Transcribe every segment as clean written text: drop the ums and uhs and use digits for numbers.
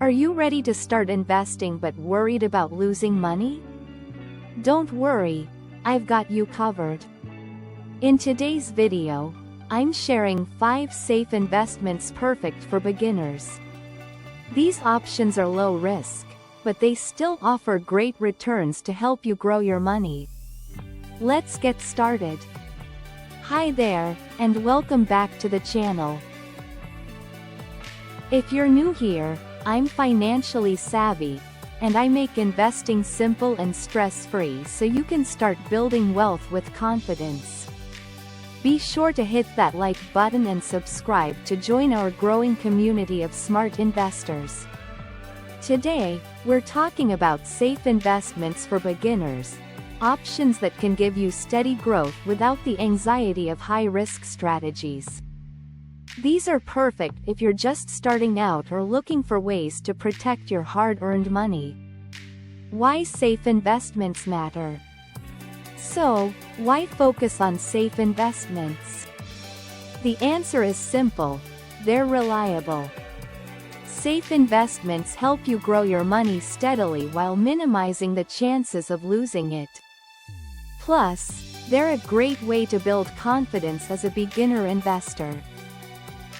Are you ready to start investing but worried about losing money? Don't worry, I've got you covered. In today's video, I'm sharing 5 safe investments perfect for beginners. These options are low risk, but they still offer great returns to help you grow your money. Let's get started. Hi there, and welcome back to the channel. If you're new here, I'm financially savvy, and I make investing simple and stress-free so you can start building wealth with confidence. Be sure to hit that like button and subscribe to join our growing community of smart investors. Today, we're talking about safe investments for beginners, options that can give you steady growth without the anxiety of high-risk strategies. These are perfect if you're just starting out or looking for ways to protect your hard-earned money. Why safe investments matter. So, why focus on safe investments? The answer is simple: they're reliable. Safe investments help you grow your money steadily while minimizing the chances of losing it. Plus, they're a great way to build confidence as a beginner investor.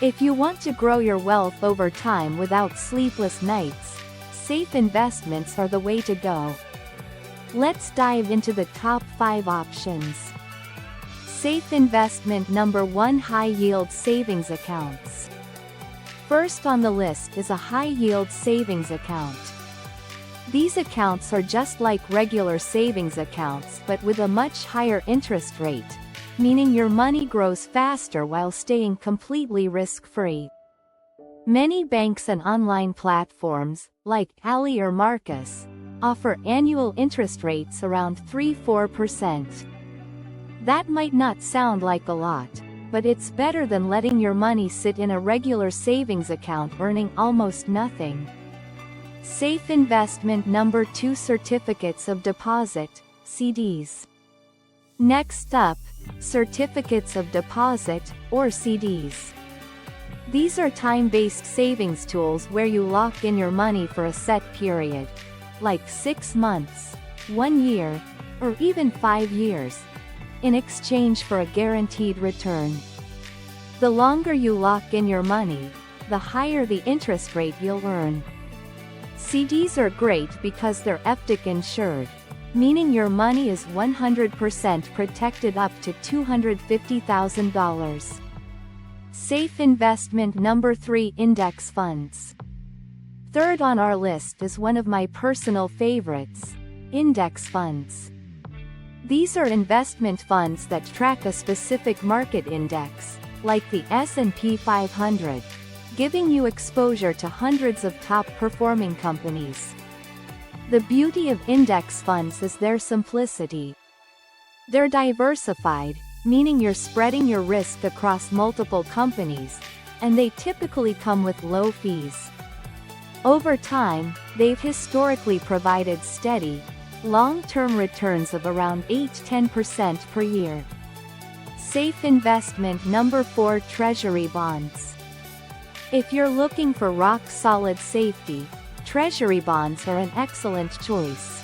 If you want to grow your wealth over time without sleepless nights, safe investments are the way to go. Let's dive into the top 5 options. Safe investment number 1: high-yield savings accounts. First on the list is a high-yield savings account. These accounts are just like regular savings accounts but with a much higher interest rate, meaning your money grows faster while staying completely risk-free. Many banks and online platforms, like Ally or Marcus, offer annual interest rates around 3–4%. That might not sound like a lot, but it's better than letting your money sit in a regular savings account earning almost nothing. Safe investment number 2: certificates of deposit, CDs. Next up, certificates of deposit, or CDs. These are time-based savings tools where you lock in your money for a set period, like 6 months, 1 year, or even 5 years, in exchange for a guaranteed return. The longer you lock in your money, the higher the interest rate you'll earn. CDs are great because they're FDIC insured, meaning your money is 100% protected up to $250,000. Safe investment number 3: index funds. Third on our list is one of my personal favorites: index funds. These are investment funds that track a specific market index, like the S&P 500, giving you exposure to hundreds of top-performing companies. The beauty of index funds is their simplicity. They're diversified, meaning you're spreading your risk across multiple companies, and they typically come with low fees. Over time, they've historically provided steady, long-term returns of around 8–10% per year. Safe investment number 4: treasury bonds. If you're looking for rock-solid safety, treasury bonds are an excellent choice.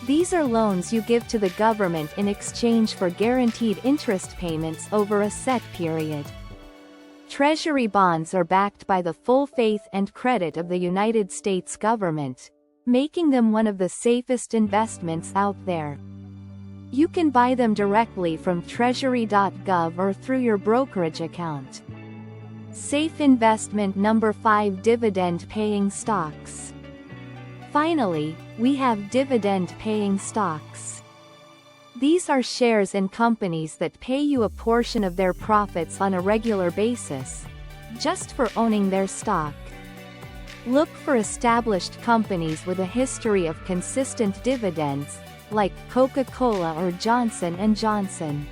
These are loans you give to the government in exchange for guaranteed interest payments over a set period. Treasury bonds are backed by the full faith and credit of the United States government, making them one of the safest investments out there. You can buy them directly from treasury.gov or through your brokerage account. Safe investment number 5: dividend-paying stocks. Finally, we have dividend-paying stocks. These are shares in companies that pay you a portion of their profits on a regular basis, just for owning their stock. Look for established companies with a history of consistent dividends, like Coca-Cola or Johnson & Johnson.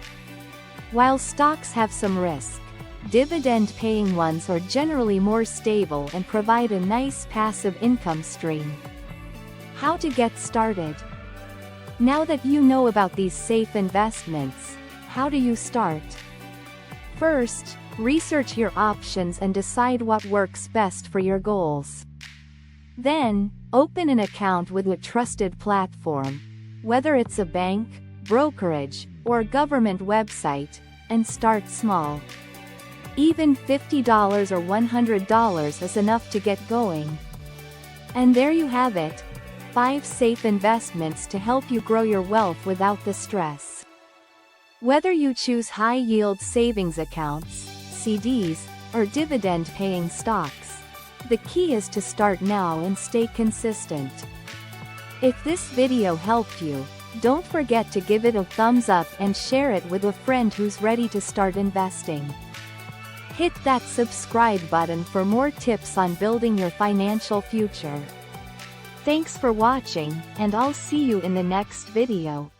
While stocks have some risk, dividend-paying ones are generally more stable and provide a nice passive income stream. How to get started. Now that you know about these safe investments, how do you start? First, research your options and decide what works best for your goals. Then, open an account with a trusted platform, whether it's a bank, brokerage, or government website, and start small. Even $50 or $100 is enough to get going. And there you have it, 5 safe investments to help you grow your wealth without the stress. Whether you choose high-yield savings accounts, CDs, or dividend-paying stocks, the key is to start now and stay consistent. If this video helped you, don't forget to give it a thumbs up and share it with a friend who's ready to start investing. Hit that subscribe button for more tips on building your financial future. Thanks for watching, and I'll see you in the next video.